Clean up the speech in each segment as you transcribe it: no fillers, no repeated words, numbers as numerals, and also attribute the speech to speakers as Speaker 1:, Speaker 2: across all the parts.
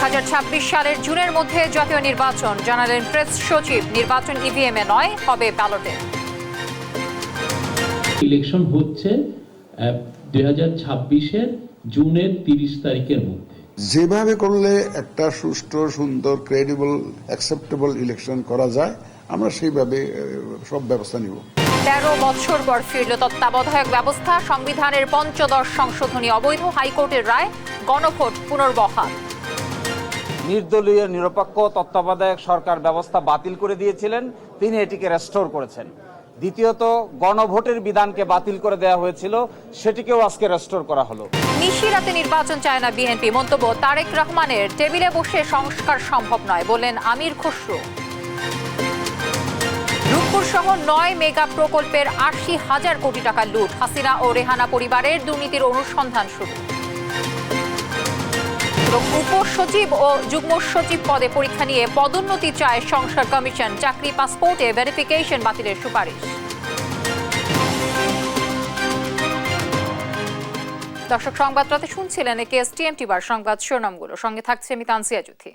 Speaker 1: 2026 সালের জুনের মধ্যে জাতীয় নির্বাচন, জানালেন প্রেস সচিব। নির্বাচন ইভিএমে নয়, হবে ব্যালটে।
Speaker 2: ইলেকশন হচ্ছে 2026-এর জুনের 30 তারিখের মধ্যে।
Speaker 3: যেভাবে করলে একটা সুষ্ঠু, সুন্দর, ক্রেডিবল, অ্যাকসেপ্টেবল ইলেকশন করা যায়, আমরা সেইভাবে সব ব্যবস্থা নিব।
Speaker 1: 13 বছর পর ফিরল তত্ত্বাবধায়ক ব্যবস্থা। সংবিধানের 15 সংশোধনী অবৈধ, হাইকোর্টের রায়। গণভোট পুনর্বহাল।
Speaker 4: নির্দলীয় নিরপেক্ষ তত্ত্বাবধায়ক সরকার ব্যবস্থা বাতিল করে দিয়েছিলেন, তিনি এটিকে রেস্টোর করেছেন। দ্বিতীয়ত, গণভোটের বিধানকে বাতিল করে দেওয়া হয়েছিল, সেটিকেও আজকে রেস্টোর করা হলো।
Speaker 1: নিশিরাতে নির্বাচন চায় না বিএনপি। মন্তব্য তারেক রহমানের। টেবিলে বসে সংস্কার সম্ভব নয়, বললেন আমির খসরু। রূপপুর সহ 9 মেগা প্রকল্পের 80,000 কোটি টাকা লুট। হাসিনা ও রেহানা পরিবারের দুর্নীতির অনুসন্ধান শুরু। উপসচিব ও যুগ্ম সচিব পদে পরীক্ষা নিয়ে পদোন্নতি চায় সংস্কার কমিশন। চাকরি পাসপোর্টে ভেরিফিকেশন বাতিলের সুপারিশ। দর্শক, সংবাদ রাতে শুনছিলেন একেএসটিএম টিভার সংবাদ শিরোনামগুলো। সঙ্গে থাকছে আমি তানসিয়া জুথি।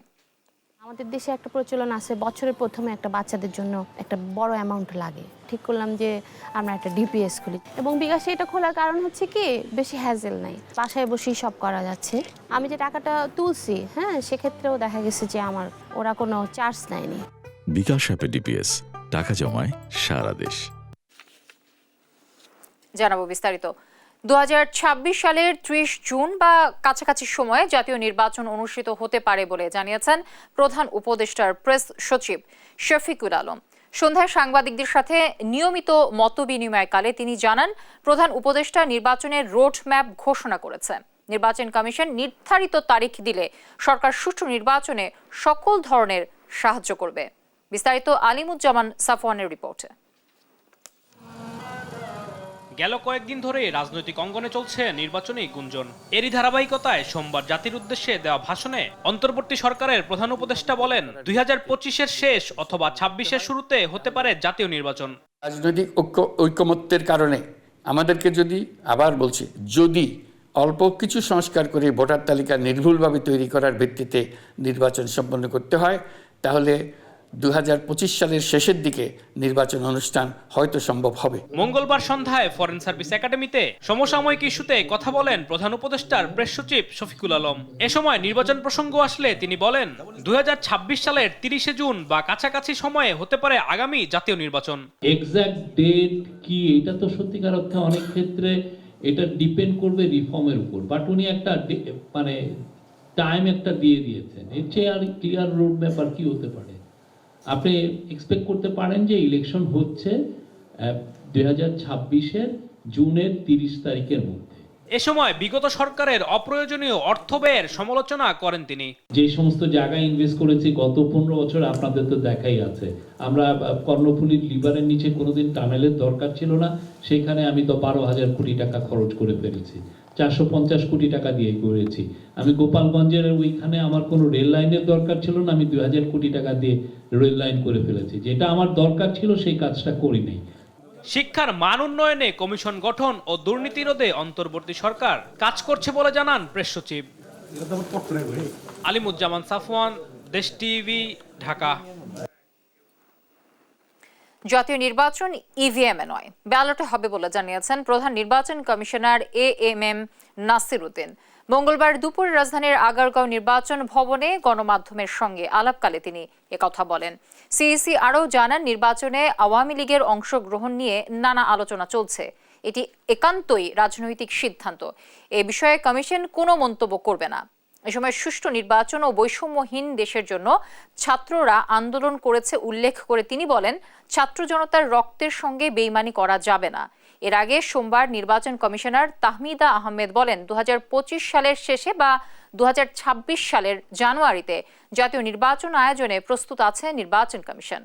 Speaker 5: আমাদের দেশে একটা প্রচলন আছে, বছরের প্রথমে একটা বাচ্চাদের জন্য একটা বড় অ্যামাউন্ট লাগে। ঠিক করলাম যে আমরা একটা ডিপিএস খুলি, এবং বিকাশে এটা খোলার কারণ হচ্ছে কি, বেশি হ্যাজেল নাই, বাসায় বসেই সব করা যাচ্ছে। আমি যে টাকাটা তুলছি, সেক্ষেত্রেও দেখা গেছে যে আমার ওরা কোনো চার্জ নেয়নি।
Speaker 6: বিকাশ অ্যাপে ডিপিএস, টাকা জমায় সারা দেশ।
Speaker 1: জানাবো বিস্তারিত। 2026 সালের 30 জুন বা কাছাকাছি সময়ে জাতীয় নির্বাচন অনুষ্ঠিত হতে পারে বলে জানিয়েছেন প্রধান উপদেষ্টার প্রেস সচিব শফিকুল আলম। সন্ধ্যায় সাংবাদিকদের সাথে নিয়মিত মতবিনিময়কালে তিনি জানান, প্রধান উপদেষ্টা নির্বাচনের রোড ম্যাপ ঘোষণা করেছে। নির্বাচন কমিশন নির্ধারিত তারিখ দিলে সরকার সুষ্ঠু নির্বাচনে সকল ধরনের সাহায্য করবে। বিস্তারিত আলিমুজ্জামান সাফওয়ানের রিপোর্টে।
Speaker 7: গেল কয়েকদিন ধরে রাজনৈতিক অঙ্গনে চলছে নির্বাচনী গুঞ্জন। এরই ধারাবাহিকতায় সোমবার জাতির উদ্দেশ্যে দেওয়া ভাষণে অন্তর্বর্তী সরকারের প্রধান উপদেষ্টা বলেন, 2025-এর শেষ অথবা 26-এর শুরুতে হতে পারে জাতীয় নির্বাচন।
Speaker 8: রাজনৈতিক ঐকমত্যের কারণে আমাদেরকে যদি অল্প কিছু সংস্কার করে ভোটার তালিকা নির্ভুলভাবে তৈরি করার ভিত্তিতে নির্বাচন সম্পন্ন করতে হয়, তাহলে 2025 সালের শেষের দিকে নির্বাচন অনুষ্ঠান হয়তো সম্ভব হবে।
Speaker 7: মঙ্গলবার সন্ধ্যায় ফরেন সার্ভিস একাডেমিতে সমসাময়িক ইস্যুতে কথা বলেন প্রধান উপদেষ্টার প্রেস সচিব শফিকুল আলম। এ সময় নির্বাচন প্রসঙ্গ আসলে তিনি বলেন, 2026 সালের 30 জুন বা কাছাকাছি সময়ে হতে পারে আগামী জাতীয় নির্বাচন।
Speaker 2: এক্সাক্ট ডেট কি, এটা তো সত্যিকার অর্থে অনেক ক্ষেত্রে এটা ডিপেন্ড করবে রিফর্মের উপর, বাট উনি একটা টাইম একটা দিয়ে দিয়েছেন। এর চেয়ে আর ক্লিয়ার রোড ম্যাপ আর কি হতে পারে? আপনি এক্সপেক্ট করতে পারেন যে ইলেকশন হচ্ছে 2026-এর জুনের 30 তারিখের মধ্যে।
Speaker 7: এ সময় বিগত সরকারের অপ্রয়োজনীয় অর্থ ব্যয়ের সমালোচনা করেন তিনি।
Speaker 2: যে সমস্ত জায়গায় ইনভেস্ট করেছি গত 15 বছর, আপনাদের তো দেখাই আছে। আমরা কর্ণফুলীর লিভারের নিচে কোনোদিন টানেলের দরকার ছিল না, সেখানে আমি তো 12,000 কোটি টাকা খরচ করে ফেলেছি। 450 কোটি টাকা দিয়ে করেছি। আমি গোপালগঞ্জের ওইখানে আমার কোনো রেল লাইনের দরকার ছিল না, আমি 2,000 কোটি টাকা দিয়ে রেল লাইন করে ফেলেছি। যেটা আমার দরকার ছিল সেই কাজটা করি নাই।
Speaker 7: শিক্ষার মান উন্নয়নে কমিশন গঠন ও দুর্নীতি রোধে অন্তর্বর্তী সরকার কাজ করছে বলে জানান প্রেস সচিব। আলিমুজ্জামান সাফওয়ান, দেশ টিভি, ঢাকা।
Speaker 1: জাতীয় নির্বাচন ইভিএমে নয়, ব্যালটে হবে বলে জানিয়েছেন প্রধান নির্বাচন কমিশনার এএমএম নাসির উদ্দিন। মঙ্গলবার দুপুরে রাজধানীর আগারগাঁও নির্বাচন ভবনে গণমাধ্যমের সঙ্গে আলাপকালে তিনি একথা বলেন। সিইসি আরও জানান, নির্বাচনে আওয়ামী লীগের অংশগ্রহণ নিয়ে নানা আলোচনা চলছে। এটি একান্তই রাজনৈতিক সিদ্ধান্ত। এ বিষয়ে কমিশন কোনো মন্তব্য করবে না। এ সময় সুষ্ঠু নির্বাচন ও বৈষম্যহীন দেশের জন্য ছাত্ররা আন্দোলন করেছে উল্লেখ করে তিনি বলেন, ছাত্র জনতার রক্তের সঙ্গে বেইমানি করা যাবে না। এর আগে সোমবার নির্বাচন কমিশনার তাহমিদা আহমেদ বলেন, 2025 সালের শেষে বা 2026 সালের জানুয়ারিতে জাতীয় নির্বাচন আয়োজনে প্রস্তুত আছে নির্বাচন কমিশন।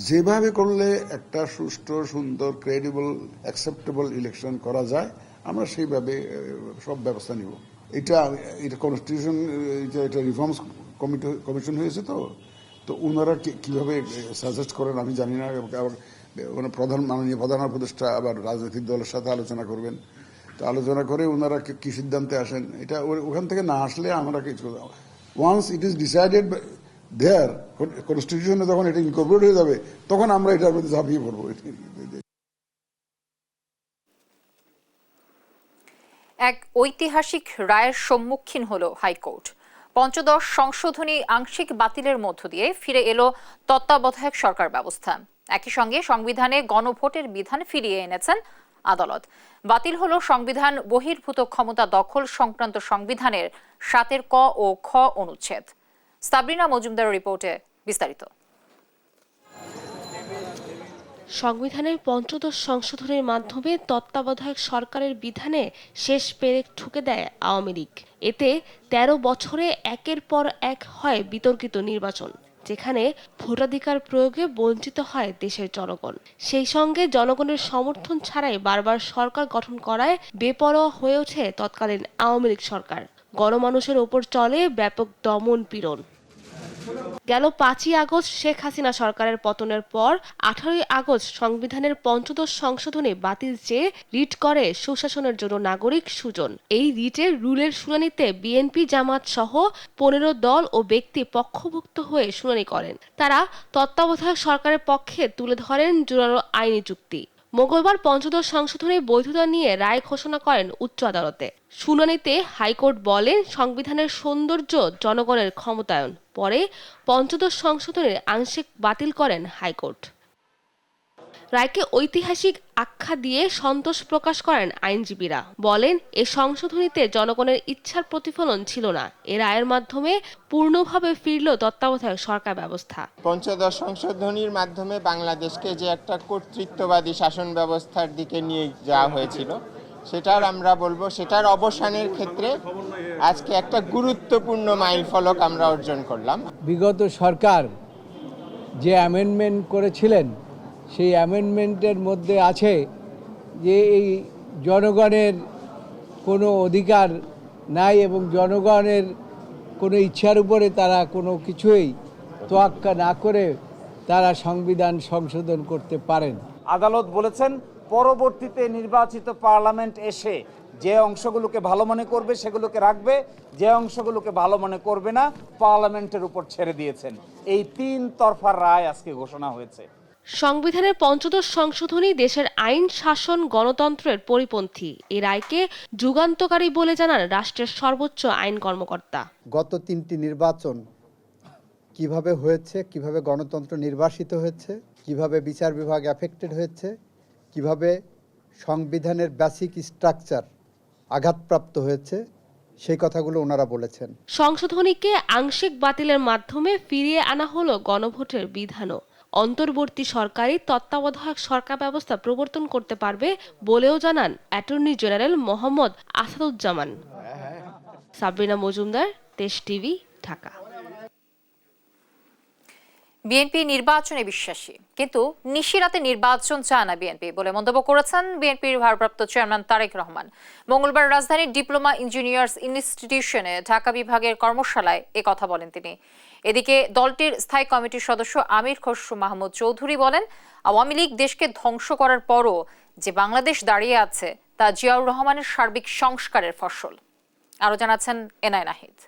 Speaker 3: যেভাবে করলে একটা সুষ্ঠু, সুন্দর, ক্রেডিবল, অ্যাকসেপ্টেবল ইলেকশন করা যায়, আমরা সেইভাবে সব ব্যবস্থা নিব। এটা কনস্টিটিউশন, এটা রিফর্মস কমিশন হয়েছে, তো ওনারা কিভাবে সাজেস্ট করেন আমি জানি না। আবার মাননীয় প্রধান উপদেষ্টা আবার রাজনৈতিক দলের সাথে আলোচনা করবেন। তো আলোচনা করে ওনারা কি সিদ্ধান্তে আসেন, এটা ওখান থেকে না আসলে আমরা কিছু, ওয়ান্স ইট ইজ ডিসাইডেড দেয়ার কনস্টিটিউশনে যখন এটা ইনকর্পোরেট হয়ে যাবে তখন আমরা এটার মধ্যে ঝাঁপিয়ে পড়বো।
Speaker 1: এক ঐতিহাসিক রায়ের সম্মুখীন হলো হাইকোর্ট। পঞ্চদশ সংশোধনী আংশিক বাতিলের মধ্য দিয়ে ফিরে এলো তত্ত্বাবধায়ক সরকার ব্যবস্থা। একই সঙ্গে সংবিধানে গণভোটের বিধান ফিরিয়ে এনেছেন আদালত। বাতিল হলো সংবিধান বহির্ভূত ক্ষমতা দখল সংক্রান্ত সংবিধানের 7 ক ও খ অনুচ্ছেদ। সাবরিনা মজুমদারের রিপোর্টে বিস্তারিত।
Speaker 9: সংবিধানের পঞ্চদশ সংশোধনের মাধ্যমে তত্ত্বাবধায়ক সরকারের বিধানে শেষ পেরেক ঠুকে দেয় আওয়ামী লীগ। এতে 13 বছরে একের পর এক হয় বিতর্কিত নির্বাচন, যেখানে ভোটাধিকার প্রয়োগে বঞ্চিত হয় দেশের জনগণ। সেই সঙ্গে জনগণের সমর্থন ছাড়াই বারবার সরকার গঠন করায় বেপরোয়া হয়ে ওঠে তৎকালীন আওয়ামী লীগ সরকার। গণমানুষের ওপর চলে ব্যাপক দমন পীড়ন। গেল 5ই আগস্ট শেখ হাসিনা সরকারের পতনের পর 18ই আগস্ট সংবিধানের পঞ্চদশ সংশোধনী বাতিল চেয়ে রিট করে সুশাসনের জন্য নাগরিক সুজন। এই রিটের রুলের শুনানিতে বিএনপি জামাত সহ 15 দল ও ব্যক্তি পক্ষভুক্ত হয়ে শুনানি করেন। তারা তত্ত্বাবধায়ক সরকারের পক্ষে তুলে ধরেন জোরালো আইনি যুক্তি। মঙ্গলবার পঞ্চদশ সংশোধনীর বৈধতা নিয়ে রায় ঘোষণা করেন উচ্চ আদালতে। শুনানিতে হাইকোর্ট বলেন সংবিধানের সৌন্দর্য জনগণের ক্ষমতায়ন। পরে পঞ্চদশ সংশোধনীর আংশিক বাতিল করেন হাইকোর্ট। রায়কে ঐতিহাসিক আখ্যা দিয়ে সন্তোষ প্রকাশ করেন আইনজীবীরা। বলেন এ সংশোধনীতে জনগণের ইচ্ছার প্রতিফলন ছিল না। এ রায়ের মাধ্যমে পূর্ণভাবে ফিরল তত্ত্বাবধায়ক সরকার ব্যবস্থা।
Speaker 10: পঞ্চদশ সংশোধনীর মাধ্যমে বাংলাদেশকে যে একটা কর্তৃত্ববাদী শাসন ব্যবস্থার দিকে নিয়ে যাওয়া হয়েছিল, সেটার আমরা বলবো সেটার অবসানের ক্ষেত্রে আজকে একটা গুরুত্বপূর্ণ মাইলফলক আমরা অর্জন করলাম।
Speaker 11: বিগত সরকার যে অ্যামেন্ডমেন্ট করেছিলেন সেই অ্যামেন্ডমেন্টের মধ্যে আছে যে এই জনগণের কোনো অধিকার নাই এবং জনগণের কোনো ইচ্ছার উপরে তারা কোনো কিছুই তোয়াক্কা না করে তারা সংবিধান সংশোধন করতে পারেন।
Speaker 4: আদালত বলেছেন পরবর্তীতে নির্বাচিত পার্লামেন্ট এসে যে অংশগুলোকে ভালো মনে করবে সেগুলোকে রাখবে, যে অংশগুলোকে ভালো মনে করবে না পার্লামেন্টের উপর ছেড়ে দিয়েছেন। এই 3 তরফার রায় আজকে ঘোষণা হয়েছে।
Speaker 9: সংবিধানের পঞ্চদশ সংশোধনী দেশের আইন শাসন গণতন্ত্রের পরিপন্থী। এই রায়কে যুগান্তকারী বলে জানান রাষ্ট্রের সর্বোচ্চ আইন কর্মকর্তা।
Speaker 12: গত 3টি নির্বাচন কিভাবে হয়েছে, কিভাবে গণতন্ত্র নির্বাসিত হয়েছে, কিভাবে বিচার বিভাগ এফেক্টেড হয়েছে, কিভাবে সংবিধানের বেসিক স্ট্রাকচার আঘাতপ্রাপ্ত হয়েছে, সেই কথাগুলো ওনারা বলেছেন।
Speaker 9: সংশোধনীকে আংশিক বাতিলের মাধ্যমে ফিরিয়ে আনা হলো গণভোটের বিধানও। অন্তর্বর্তী সরকারি তত্ত্বাবধায়ক সরকার ব্যবস্থা প্রবর্তন করতে পারবে বলেও জানান অ্যাটর্নি জেনারেল মোহাম্মদ আসাদুজ্জামান। সাবরিনা মজুমদার, দেশ টিভি, ঢাকা।
Speaker 1: বিএনপি নির্বাচনে বিশ্বাসী, কিন্তু নিশিরাতে নির্বাচন চায় না বিএনপি বলে মন্তব্য করেছেন বিএনপির ভারপ্রাপ্ত চেয়ারম্যান তারেক রহমান। মঙ্গলবার রাজধানীর ডিপ্লোমা ইঞ্জিনিয়ার্স ইনস্টিটিউশনে ঢাকা বিভাগের কর্মশালায় কথা বলেন তিনি। এদিকে দলটির স্থায়ী কমিটির সদস্য আমির খসরু মাহমুদ চৌধুরী বলেন, আওয়ামী লীগ দেশকে ধ্বংস করার পরও যে বাংলাদেশ দাঁড়িয়ে আছে তা জিয়াউর রহমানের সার্বিক সংস্কারের ফসল। আরো জানাচ্ছেন এনআই নাহিদ।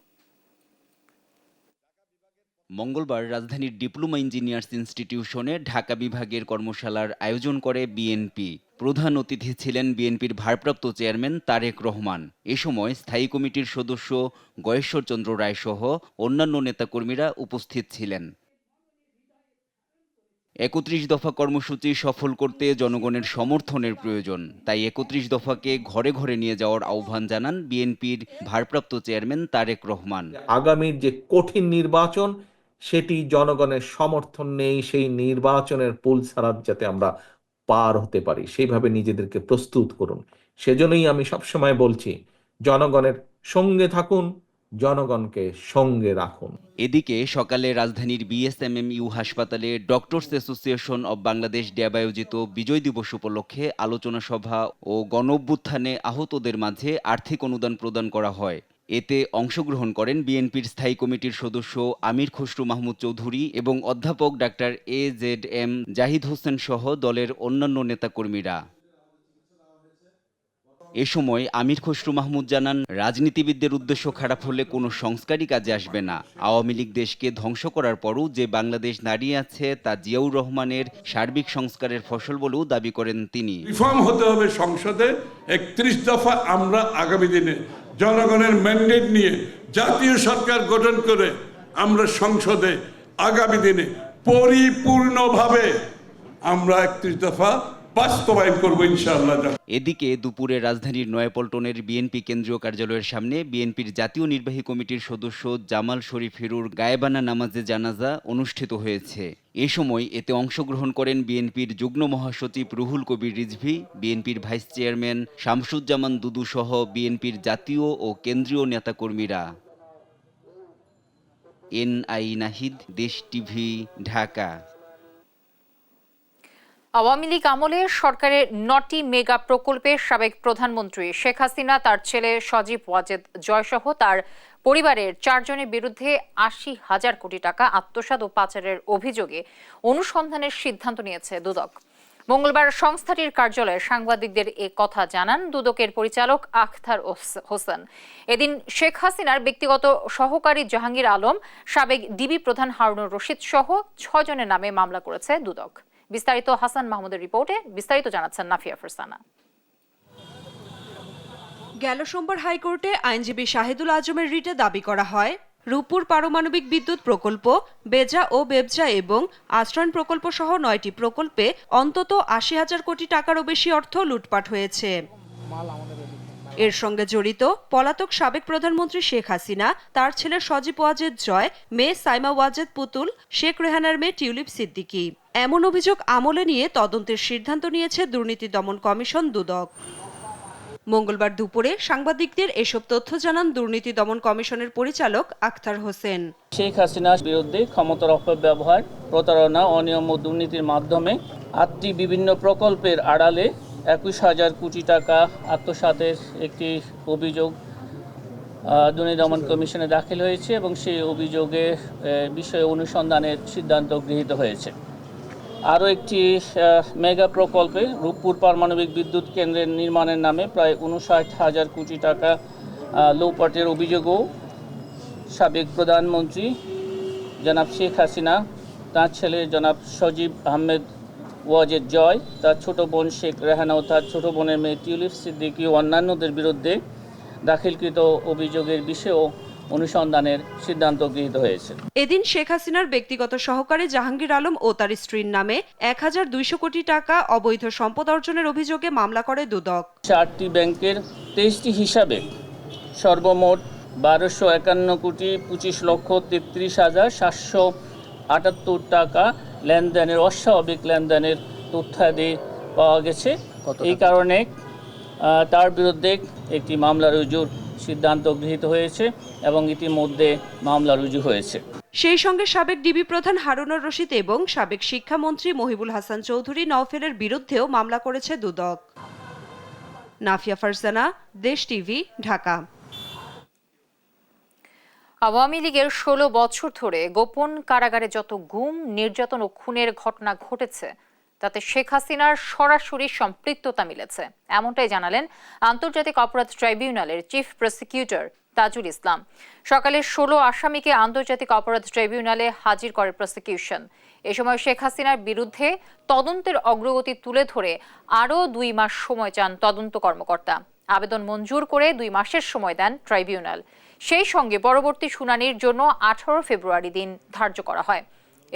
Speaker 13: মঙ্গলবার রাজধানীর ডিপ্লোমা ইঞ্জিনিয়ার্স ইনস্টিটিউশনে ঢাকা বিভাগের কর্মশালার আয়োজন করে বিএনপি। প্রধান অতিথি ছিলেন বিএনপির ভারপ্রাপ্ত চেয়ারম্যান তারেক রহমান। এ সময় স্থায়ী কমিটির সদস্য গয়েশ্বর চন্দ্র রায় সহ অন্যান্য নেতাকর্মীরা উপস্থিত ছিলেন। 31 দফা কর্মসূচি সফল করতে জনগণের সমর্থনের প্রয়োজন, তাই 31 দফাকে ঘরে ঘরে নিয়ে যাওয়ার আহ্বান জানান বিএনপির ভারপ্রাপ্ত চেয়ারম্যান তারেক রহমান।
Speaker 14: আগামীর যে কঠিন নির্বাচন সেটি জনগণের সমর্থন নেই, সেই নির্বাচনের পুল ছাড়া যাতে আমরা পার হতে পারি সেইভাবে নিজেদেরকে প্রস্তুত করুন। সেজন্যই আমি সবসময় বলছি জনগণের সঙ্গে থাকুন, জনগণকে সঙ্গে রাখুন।
Speaker 13: এদিকে সকালে রাজধানীর বিএসএমএমইউ হাসপাতালে ডক্টরস অ্যাসোসিয়েশন অব বাংলাদেশ ড্যাব আয়োজিত বিজয় দিবস উপলক্ষে আলোচনা সভা ও গণঅভ্যুত্থানে আহতদের মাঝে আর্থিক অনুদান প্রদান করা হয়। এতে অংশগ্রহণ করেন বিএনপির স্থায়ী কমিটির সদস্য আমির খসরু মাহমুদ চৌধুরী এবং অধ্যাপক ডাক্তার AZM জাহিদ হোসেন সহ দলের অন্যান্য নেতাকর্মীরা। এ সময় আমির খসরু মাহমুদ জানান, রাজনীতিবিদদের উদ্দেশ্য খারাপ হলে কোনো সংস্কারই কাজে আসবে না। আওয়ামী লীগ দেশকে ধ্বংস করার পরও যে বাংলাদেশ দাঁড়িয়ে আছে তা জিয়াউর রহমানের সার্বিক সংস্কারের ফসল বলেও দাবি করেন তিনি।
Speaker 15: রিফর্ম হতে হবে সংসদে। 31 দফা আমরা আগামী দিনে জনগণের ম্যান্ডেট নিয়ে জাতীয় সরকার গঠন করে আমরা সংসদে আগামী দিনে পরিপূর্ণভাবে আমরা 31 দফা বাস্তবায়ন করব ইনশাআল্লাহ।
Speaker 13: এদিকে দুপুরে রাজধানীর নয়াপল্টনের বিএনপি কেন্দ্রীয় কার্যালয়ের সামনে বিএনপির জাতীয় নির্বাহী কমিটির সদস্য জামাল শরীফেরুর গায়েবানা নামাজে জানাজা অনুষ্ঠিত হয়েছে। এ সময় এতে অংশগ্রহণ করেন বিএনপির যুগ্ম মহাসচিব রুহুল কবির রিজভী, বিএনপির ভাইস চেয়ারম্যান শামসুজ্জামান দুদু সহ বিএনপির জাতীয় ও কেন্দ্রীয় নেতাকর্মীরা। এনআই নাহিদ, দেশ টিভি, ঢাকা।
Speaker 1: আওয়ামী লীগ আমলে সরকারের 9টি মেগা প্রকল্পে সাবেক প্রধানমন্ত্রী শেখ হাসিনা, তার ছেলে সজীব ওয়াজেদ জয়সহ তার পরিবারের 4 জনের বিরুদ্ধে 80,000 কোটি টাকা আত্মসাৎ ও পাচারের অভিযোগে অনুসন্ধানের সিদ্ধান্ত নিয়েছে দুদক। মঙ্গলবার সংস্থাটির কার্যালয়ে সাংবাদিকদের এ কথা জানান দুদকের পরিচালক আখতার হোসেন। এদিন শেখ হাসিনার ব্যক্তিগত সহকারী জাহাঙ্গীর আলম, সাবেক ডিবি প্রধান হারুনুর রশিদ সহ 6 জনের নামে মামলা করেছে দুদক। বিস্তারিত হাসান মাহমুদের রিপোর্টে বিস্তারিত জানাচ্ছেন নাফিয়া ফারসানা।
Speaker 16: গেল সোমবার হাইকোর্টে আইনজীবী শাহিদুল আজমের রিটে দাবি করা হয়, রূপপুর পারমাণবিক বিদ্যুৎ প্রকল্প, বেজা ও বেবজা এবং আশ্রয়ণ প্রকল্প সহ 9টি প্রকল্পে অন্তত 80,000 কোটি টাকারও বেশি অর্থ লুটপাট হয়েছে। এর সঙ্গে জড়িত পলাতক সাবেক প্রধানমন্ত্রী শেখ হাসিনা, তার ছেলে সজীব ওয়াজেদ জয়, মেয়ে সাইমা ওয়াজেদ পুতুল, শেখ রেহানার মেয়ে টিউলিপ সিদ্দিকী। এমন অভিযোগ আমলে নিয়ে তদন্তের সিদ্ধান্ত নিয়েছে দুর্নীতি দমন কমিশন দুদক। মঙ্গলবার দুপুরে সাংবাদিকদের এসব তথ্য জানান দুর্নীতি দমন কমিশনের পরিচালক আখতার হোসেন।
Speaker 17: শেখ হাসিনার বিরুদ্ধে ক্ষমতার অপব্যবহার, প্রতারণা, অনিয়ম ও দুর্নীতির মাধ্যমে 8টি বিভিন্ন প্রকল্পের আড়ালে 21,000 কোটি টাকা আত্মসাতের একটি অভিযোগ দুর্নীতি দমন কমিশনে দাখিল হয়েছে এবং সেই অভিযোগের বিষয়ে অনুসন্ধানের সিদ্ধান্ত গৃহীত হয়েছে। আরও একটি মেগা প্রকল্পে রূপপুর পারমাণবিক বিদ্যুৎ কেন্দ্রের নির্মাণের নামে প্রায় 59,000 কোটি টাকা লুটপাটের অভিযোগও সাবেক প্রধানমন্ত্রী জনাব শেখ হাসিনা, তার ছেলে জনাব সজীব আহমেদ ওয়াজেদ জয়, তার ছোট বোন শেখ রেহানা ও তার ছোট বোনের মেয়ে টিউলিপ সিদ্দিকী ও অন্যান্যদের বিরুদ্ধে দাখিলকৃত অভিযোগের বিষয়েও অনুসন্ধানের সিদ্ধান্ত গৃহীত হয়েছে।
Speaker 16: এদিন শেখ হাসিনার ব্যক্তিগত সহকারী জাহাঙ্গীর আলম ও তার স্ত্রীর নামে 1,200 কোটি টাকা অবৈধ সম্পদ অর্জনের অভিযোগে মামলা করে দুদক।
Speaker 17: 4টি ব্যাংকের 23টি হিসাবে সর্বমোট 1251 কোটি 25,33,778 টাকা লেনদেনের, অস্বাভাবিক লেনদেনের তথ্যাদি পাওয়া গেছে। এই কারণে তার বিরুদ্ধে একটি মামলা রুজুর সিদ্ধান্ত গৃহীত হয়েছে এবং ইতিমধ্যে মামলা রুজু হয়েছে।
Speaker 16: সেই সঙ্গে সাবেক ডিবি প্রধান হারুনুর রশিদ এবং সাবেক শিক্ষামন্ত্রী মহিবুল হাসান চৌধুরী নওফেলের বিরুদ্ধেও মামলা করেছে দুদক। নাফিয়া ফারসানা, দেশ টিভি, ঢাকা।
Speaker 1: আওয়ামী লীগের 16 বছর ধরে গোপন কারাগারে যত গুম, নির্যাতন ও খুনের ঘটনা ঘটেছে তাতে শেখ হাসিনার সরাসরি সম্পৃক্ততা মিলেছে, এমনটাই জানালেন আন্তর্জাতিক অপরাধ ট্রাইব্যুনালের চিফ প্রসিকিউটর তাজুল ইসলাম। সকালে 16 আসামিকে আন্তর্জাতিক অপরাধ ট্রাইব্যুনালে হাজির করে প্রসিকিউশন। এ সময় শেখ হাসিনার বিরুদ্ধে তদন্তের অগ্রগতি তুলে ধরে আরও 2 মাস সময় চান তদন্ত কর্মকর্তা। আবেদন মঞ্জুর করে 2 মাসের সময় দেন ট্রাইব্যুনাল। সেই সঙ্গে পরবর্তী শুনানির জন্য 18 ফেব্রুয়ারি দিন ধার্য করা হয়।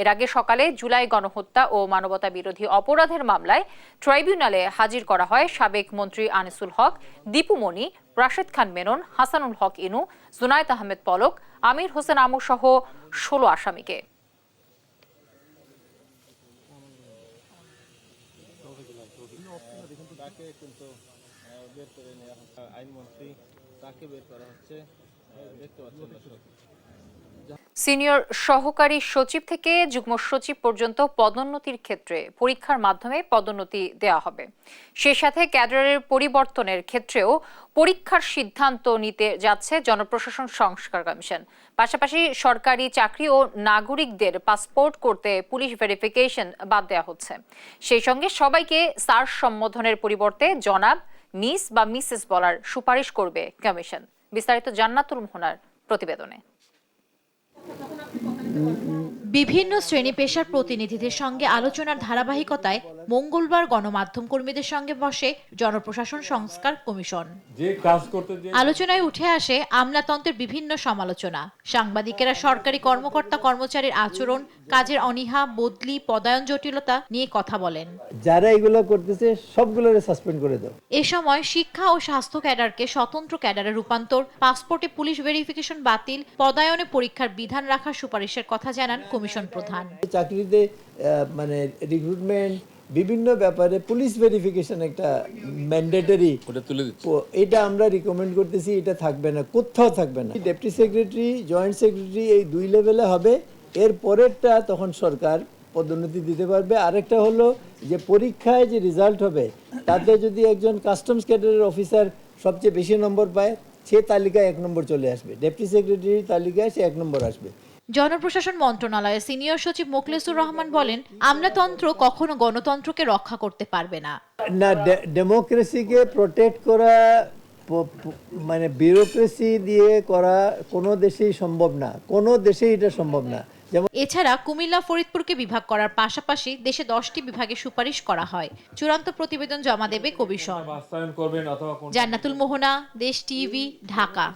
Speaker 1: এর আগে সকালে জুলাই গণহত্যা ও মানবতা বিরোধী অপরাধের মামলায় ট্রাইব্যুনালে হাজির করা হয় সাবেক মন্ত্রী আনিসুল হক, দীপু মনি, রাশেদ খান মেনন, হাসানুল হক ইনু, জুনায়েদ আহমেদ পলক, আমির হোসেন আমু সহ 16 আসামিকে। সিনিয়র সহকারী সচিব থেকে যুগ্ম সচিব পর্যন্ত পদোন্নতির ক্ষেত্রে পরীক্ষার মাধ্যমে পদোন্নতি দেওয়া হবে। সেই সাথে ক্যাডারের পরিবর্তনের ক্ষেত্রেও পরীক্ষার সিদ্ধান্ত নিতে যাচ্ছে জনপ্রশাসন সংস্কার কমিশন। পাশাপাশি সরকারি চাকরি ও নাগরিকদের পাসপোর্ট করতে পুলিশ ভেরিফিকেশন বাদ দেওয়া হচ্ছে। সেই সঙ্গে সবাইকে স্যার সম্বোধনের পরিবর্তে জনাব, মিস বা মিসেস বলার সুপারিশ করবে কমিশন। বিস্তারিত জান্নাতুল মোহনার প্রতিবেদনে।
Speaker 18: বিভিন্ন শ্রেণী পেশার প্রতিনিধিদের সঙ্গে আলোচনার ধারাবাহিকতায় মঙ্গলবার গণমাধ্যম কর্মীদের সঙ্গে বসে জনপ্রশাসন সংস্কার কমিশন। আলোচনায় উঠে আসে আমলাতন্ত্রের বিভিন্ন সমালোচনা। সাংবাদিকেরা সরকারি কর্মকর্তা কর্মচারীর আচরণ, কাজের অনীহা, বদলি, পদায়ন জটিলতা নিয়ে কথা বলেন।
Speaker 11: যারা এগুলো করতেছে সবগুলোরে সাসপেন্ড করে দাও।
Speaker 18: এ সময় শিক্ষা ও স্বাস্থ্য ক্যাডারকে স্বতন্ত্র ক্যাডারে রূপান্তর, পাসপোর্টে পুলিশ ভেরিফিকেশন বাতিল, পদায়নে পরীক্ষার বিধান রাখার সুপারিশের কথা জানান কমিশন প্রধান।
Speaker 11: চাকরিতে মানে রিক্রুটমেন্ট বিভিন্ন ব্যাপারে পুলিশ ভেরিফিকেশন একটা ম্যান্ডেটরি, এটা আমরা রিকমেন্ড করতেছি। এটা থাকবে না, কোথাও থাকবে না। ডেপুটি সেক্রেটারি, জয়েন্ট সেক্রেটারি এই 2 লেভেলে হবে। এর পরেরটা তখন সরকার পদোন্নতি দিতে পারবে। আরেকটা হলো যে পরীক্ষায় যে রেজাল্ট হবে তাতে যদি একজন কাস্টমস ক্যাডারের অফিসার সবচেয়ে বেশি নম্বর পায়, সে তালিকায় 1 নম্বর চলে আসবে। ডেপুটি সেক্রেটারির তালিকায় সে 1 নম্বর আসবে।
Speaker 18: জনপ্রশাসন মন্ত্রণালয়ের সিনিয়র সচিব মোখলেসুর রহমান বলেন, আমলাতন্ত্র কখনো গণতন্ত্রকে রক্ষা করতে পারবে না।
Speaker 11: ডেমোক্রেসিকে প্রোটেক্ট করা মানে বিউরোক্রেসি দিয়ে করা কোনো দেশেই সম্ভব না, কোনো দেশেই এটা সম্ভব না।
Speaker 18: এছাড়া কুমিল্লা, ফরিদপুরকে বিভাগ করার পাশাপাশি দেশে 10টি বিভাগে সুপারিশ করা হয়। চূড়ান্ত প্রতিবেদন জমা দেবে কমিশন। জান্নাতুল মোহনা, দেশ টিভি, ঢাকা।